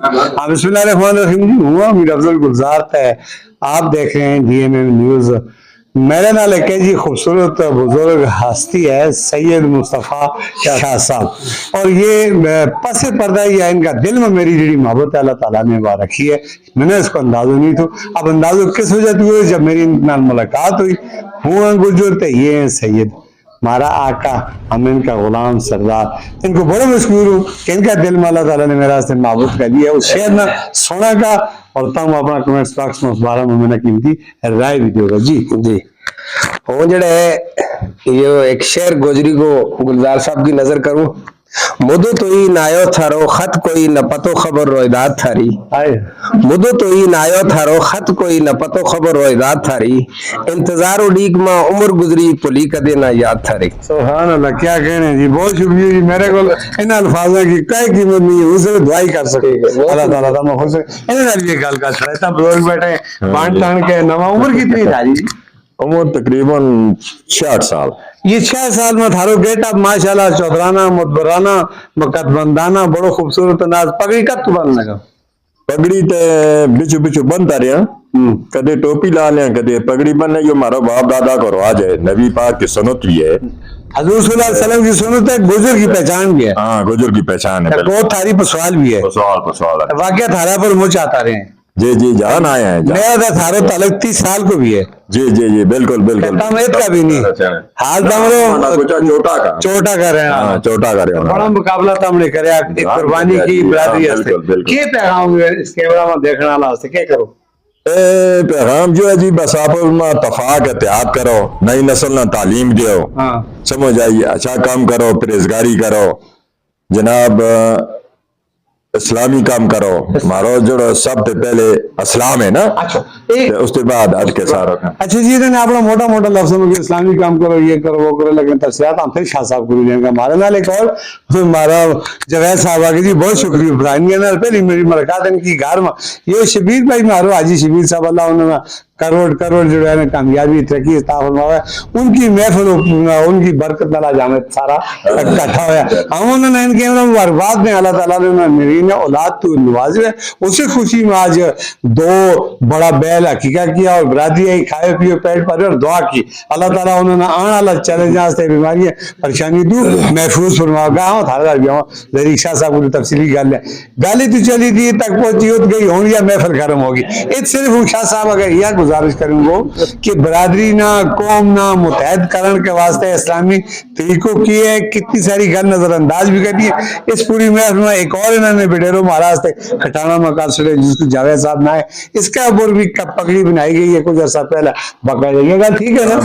بسم اللہ الرحمن الرحیم جی ہوا میر افضل گلزار ہے. آپ دیکھ رہے ہیں DMM نیوز. میرے نال ایک جی خوبصورت بزرگ ہستی ہے سید مصطفیٰ شاہ صاحب, اور یہ پس پردہ یا ان کا دل میں میری جڑی محبت اللہ تعالیٰ نے وہاں رکھی ہے. میں نے اس کو اندازہ نہیں تھا. اب اندازہ کس وجہ سے ہوئی؟ جب میری ان کے ملاقات ہوئی. ہوں گجر تو یہ ہیں سید ہمارا آقا, ہم ان کا غلام سردار. ان کو بڑا مشکور ہوں کہ ان کا دل میں اللہ تعالیٰ نے میرا سے معبود کر دیا. اس شعر نہ سونا کا اور تم اپنا کمنٹس باکس میں اس بارے میں نے قیمتی رائے بھی دیو گا. جی جی وہ جڑا ہے یہ ایک شعر گوجری کو گلزار صاحب کی نظر کروں. مدو تو ہی نایو تھارو خط کوئی نہ پتو خبر رویداد تھاری. مدو تو ہی نایو تھارو خط کوئی نہ پتو خبر رویداد تھاری. انتظار و ڈیگ ماں عمر گزری پلی کدے نہ یاد تھاری. سبحان اللہ, کیا کہنے جی, بہت شکریہ جی. میرے کو ان الفاظوں کی کوئی قیمت نہیں ہے, اسے دعائی کر سکے اللہ تعالیٰ تعالیٰ خوش ہے. انہیں یہ گل کا چھڑا تھا بزرگ بیٹھے بانٹ تان کے نواں. عمر کتنی تھاری جی؟ عمر تقریباً 66 سال. یہ 6 سال میں تھارو گیٹ اپ ماشاءاللہ چودرانہ مدبرانہ مقد بندانہ بڑو خوبصورت انداز. پگڑی کب تو بن لگا؟ پگڑی تے بچو بچو بنتا رہا, کدے ٹوپی لا لیا کدے پگڑی بن لیا. ہمارا باپ دادا کو رواج ہے, نبی پاک کی سنت بھی ہے, حضور صلی اللہ علیہ وسلم کی سنت ہے, گجر کی پہچان بھی ہے. ہاں گجر کی پہچان ہے. بہت تھاری پر سوال بھی ہے, سوال ہے. واقعہ تھارا پر مجھ آتا رہے ہیں. جی جی جان آئے ہیں. میرا تو تھارو تعلق 30 سال کو بھی ہے. جی جی جی بالکل بالکل. تمریت کا بھی نہیں حال تمرو چوٹا کا چوٹا کر رہے ہیں. چوٹا کر رہے ہیں. بڑا مقابلہ تم نے کریا قربانی کی برادری ہے. کیا پیغام اس کیمرہ میں دیکھنے والا واسطے کیا کرو؟ پیغام جو ہے جی بس آپس میں اتفاق احتیاط کرو, نئی نسل نہ تعلیم دیو, سمجھ آئیے, اچھا کام کرو, پرہیزگاری کرو, جناب اسلامی کام کرو. ہمارا جو سب سے پہلے اسلام ہے نا, اس کے بعد اج کے سارا. اچھا جی, نے اپنا موٹا موٹا لفظوں میں اسلامی کام کرو, یہ کرو وہ کرو, لیکن تفصیلات ہم پھر شاہ صاحب کو دیں گے. ہمارے نال ایک اور ہمارا جوید صاحب آگے جی, بہت شکریہ. پہلی میری ملاقات ان کی گھر میں یہ شبیر بھائی مارو حاجی شبیر صاحب, اللہ انہوں نے کروڑ جو ہے کامیابی ترقی عطا فرمایا. ان کی محفل ان کی برکت اللہ جامد سارا اکٹھا ہوا. ہم انہوں نے ان کے بعد میں اللہ تعالیٰ نے میری اولاد تو نوازی ہے, اسی خوشی میں آج 2 بڑا بیل عقیقہ کیا اور برادری آئی, کھائے پیو پیٹ پر اور دعا کی. اللہ تعالیٰ انہوں نے آنے والا چیلنجاں سے بیماری پریشانی دور محفوظ فرما گا. ہوں تھا بھی ہوں ذریعہ شاہ صاحب کو تفصیلی گل ہے, گالی تو چلی تھی تک پہنچی ہو گئی ہوں یا محفل گرم ہوگی. اس صرف ہوں شاہ صاحب اگر یہ گزارش کروں گا کہ برادری نہ قوم نہ متحد کرن کے واسطے اسلامی طریقوں کی ہے, کتنی ساری گل نظر انداز بھی کرتی ہے. اس پوری محفل میں ایک اور انہوں نے بڈیرو مہاراج سے کھٹانا مکان سڑے جس کو جاوید صاحب نہ ہے, اس کا اوپر بھی پگڑی بنائی گئی ہے کچھ عرصہ پہلا. باقاعدہ یہ گل ٹھیک ہے نا,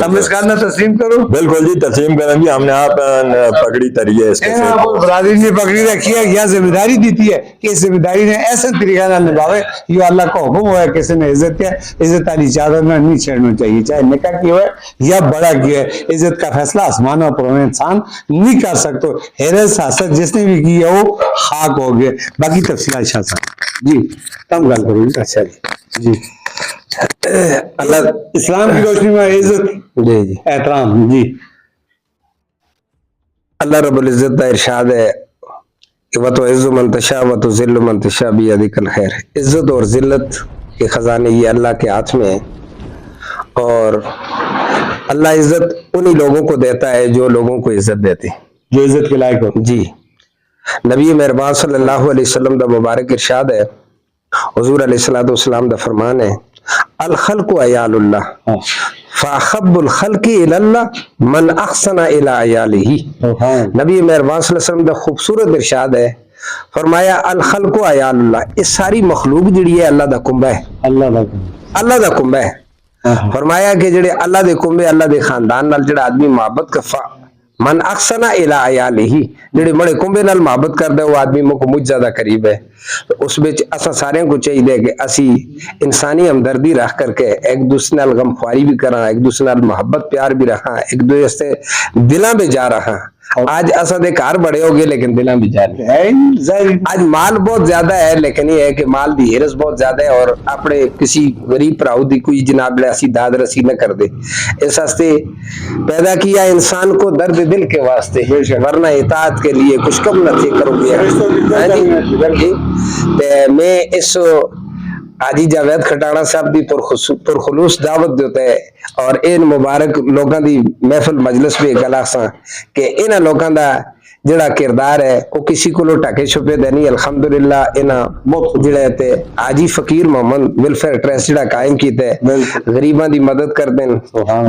ہم اس کا تسلیم کرو. بالکل جی تسلیم کریں گے. ہم نے آپ پگڑی تری ہے, اس کے برادری نے پگڑی رکھی ہے, یا ذمہ داری دیتی ہے کہ اس ذمہ داری نے ایسے طریقے سے نبھاوے. یہ اللہ کا حکم ہوا ہے, کسی نے عزت کیا, عزت والی چادر میں نہیں چھیڑنا چاہیے, چاہے نکاح کی ہوئے یا بڑا کی ہے. عزت کا فیصلہ آسمان اور پر انسان نہیں کر سکتے. حیرت حسد جس نے بھی کی ہے وہ خاک ہو گئے. باقی تفصیلات شاہ صاحب جی کم گل کرو. اچھا جی اللہ اسلام کی روشنی میں عزت جی احترام. جی اللہ رب العزت کا ارشاد ہے کہ وَتُعِزُّ مَن تَشَاءُ وَتُذِلُّ مَن تَشَاءُ بِيَدِكَ الْخَيْرُ. عزت اور ذلت کے خزانے یہ اللہ کے ہاتھ میں ہیں, اور اللہ عزت انہی لوگوں کو دیتا ہے جو لوگوں کو عزت دیتے ہیں, جو عزت کے لائق ہو. جی نبی مہربان صلی اللہ علیہ وسلم دا مبارک ارشاد ہے, حضور علیہ السلام دا فرمان ہے, الخلق عیال اللہ فاحب الخلق الی اللہ من احسن الی عیالہ. نبی مہربان صلی اللہ علیہ وسلم دا خوبصورت ارشاد ہے, فرمایا الخلق عیال اللہ, اس ساری مخلوق جڑی ہے اللہ دا کنبہ ہے. اللہ دا کنبہ ہے. فرمایا کہ جڑے اللہ دے کنبے, اللہ دے خاندان نال جڑا آدمی محبت کا من احسن الی عیالہ, جڑے بڑے کنبے نال محبت کردا وہ آدمی کو مجھ زیادہ قریب ہے. تو اس وچ اساں سارے کو چاہیے کہ اسی انسانی ہمدردی رکھ کر کے ایک دوسرے نال غمخواری بھی کراں, ایک دوسرے نال محبت پیار بھی رکھاں, ایک دوسرے سے دلاں میں جا رہا. آج اسد گھر بڑے ہو گئے لیکن دلاں بھی جاری آج مال بہت زیادہ ہے لیکن یہ ہے کہ مال دی ہرس بہت زیادہ ہے اور اپنے کسی غریب پراؤ دی کوئی جناب ایسی داد رسی نہ کر دے. اس واسطے پیدا کیا انسان کو درد دل کے واسطے ورنہ اطاعت کے لیے کچھ کم نہ تھے کرو گے. میں اس حاجی جاوید کھٹانا صاحب دی پرخلوص دعوت دیتا ہے اور ان مبارک لوگاں دی محفل مجلس بھی گلا سا کہ انہاں لوگاں دا جڑا کردار ہے وہ کسی کو ٹکے چھپے دے نہیں. الحمدللہ انہاں جڑے تے حاجی فقیر محمد ویلفیئر ٹرسٹ جڑا قائم کیتا ہے, غریباں دی مدد کر دین,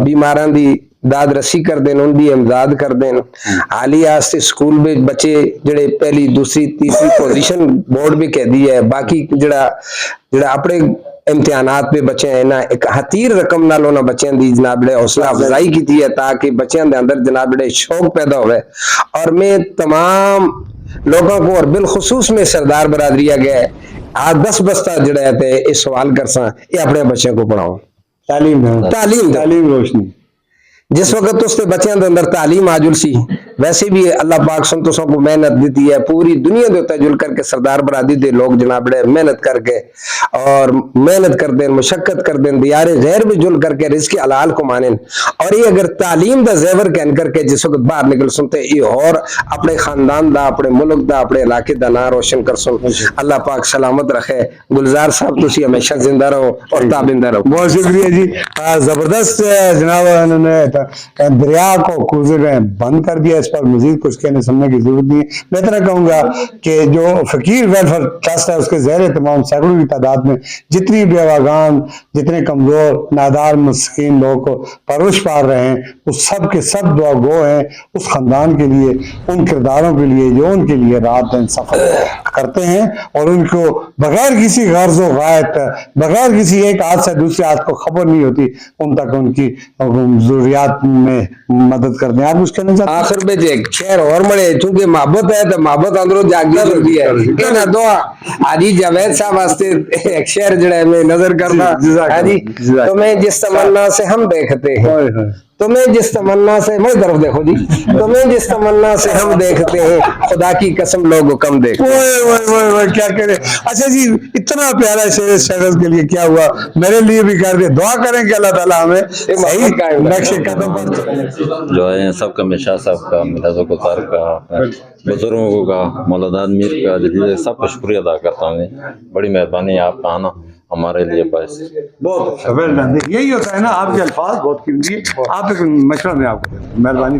بیماراں دی داد رسی کر دین, ان دی امداد کر دین. حالیہ واسطے سکول میں بچے جڑے پہلی دوسری تیسری پوزیشن بورڈ بھی کہہ دی ہے, باقی جڑا اپنے امتحانات پہ بچے ہیں نا ایک حتیر رقم نال انہاں بچیاں دی جناب نے حوصلہ افزائی کی ہے تاکہ بچیاں دے اندر جناب نے شوق پیدا ہوئے. اور میں تمام لوگوں کو اور بالخصوص میں سردار برادری گئے آج 10 بستہ جڑا ہے یہ سوال کرساں یہ اپنے بچوں کو پڑھاؤ. تعلیم روشنی جس وقت اس کے بچیاں دے اندر تعلیم آجل سی ویسے بھی اللہ پاک سنتوسوں کو محنت دیتی ہے پوری دنیا دے جل کر کے سردار برادری دے لوگ جناب نے محنت کر کے اور محنت کر دیں مشقت کر دیں دیار غیر بھی جل کر کے رزق حلال کو مانیں. اور یہ اگر تعلیم دا زیور کہن کر کے جس وقت باہر نکل سنتے یہ اور اپنے خاندان دا اپنے ملک دا اپنے علاقے دا نام روشن کر سن. اللہ پاک سلامت رکھے. گلزار صاحب تسی ہمیشہ زندہ رہو اور تابندہ رہو. بہت شکریہ جی. زبردست جناب انہوں نے دریا کو کوزے میں بند کر دیا. اس پر مزید کچھ کہنے سننے کی ضرورت نہیں ہے. میں اتنا کہوں گا کہ جو فقیر ویلفیئر ٹرسٹ ہے اس کے زیر تمام سینکڑوں کی تعداد میں جتنی بیواگان جتنے کمزور نادار مسکین لوگ کو پرورش پا رہے ہیں وہ سب کے سب دعا گو ہیں اس خاندان کے لیے, ان کرداروں کے لیے جو ان کے لیے رات دن سفر کرتے ہیں اور ان کو بغیر کسی غرض و غایت بغیر کسی ایک ہاتھ سے دوسرے ہاتھ کو خبر نہیں ہوتی ان تک ان کی ضروریات میں مدد کرتے ہیں. آپ اس کہنا چاہتے ہیں آخر میں ایک شہر اور مڑے چونکہ محبت ہے تو محبت اندروں جاگی ہوتی ہے. کہنا دعا حاجی جاوید صاحب واسطے ایک شہر جڑا ہے میں نظر کرنا حاجی تمہیں جس تمنا سے ہم دیکھتے ہیں تمہیں جس تمنا سے میری طرف دیکھو جی تمہیں جس تمنا سے ہم دیکھتے ہیں خدا کی قسم لوگ کم دیکھتے ہیں. کیا کرے. اچھا جی اتنا پیارا شعر شہرز کے لیے کیا ہوا میرے لیے بھی کر دے. دعا کریں کہ اللہ تعالیٰ ہمیں صحیح نقش قدم پر جو ہے سب کا مشاہ صاحب کا ملازم گزار کا بزرگوں کا مولانا میر کا جلیل سب کا شکریہ ادا کرتا ہوں. بڑی مہربانی ہے آپ کا آنا ہمارے لیے باعث. بہت اچھا. یہی ہوتا ہے نا آپ کے الفاظ بہت قیمتی ہے. آپ ایک مشورہ میں آپ کو مہربانی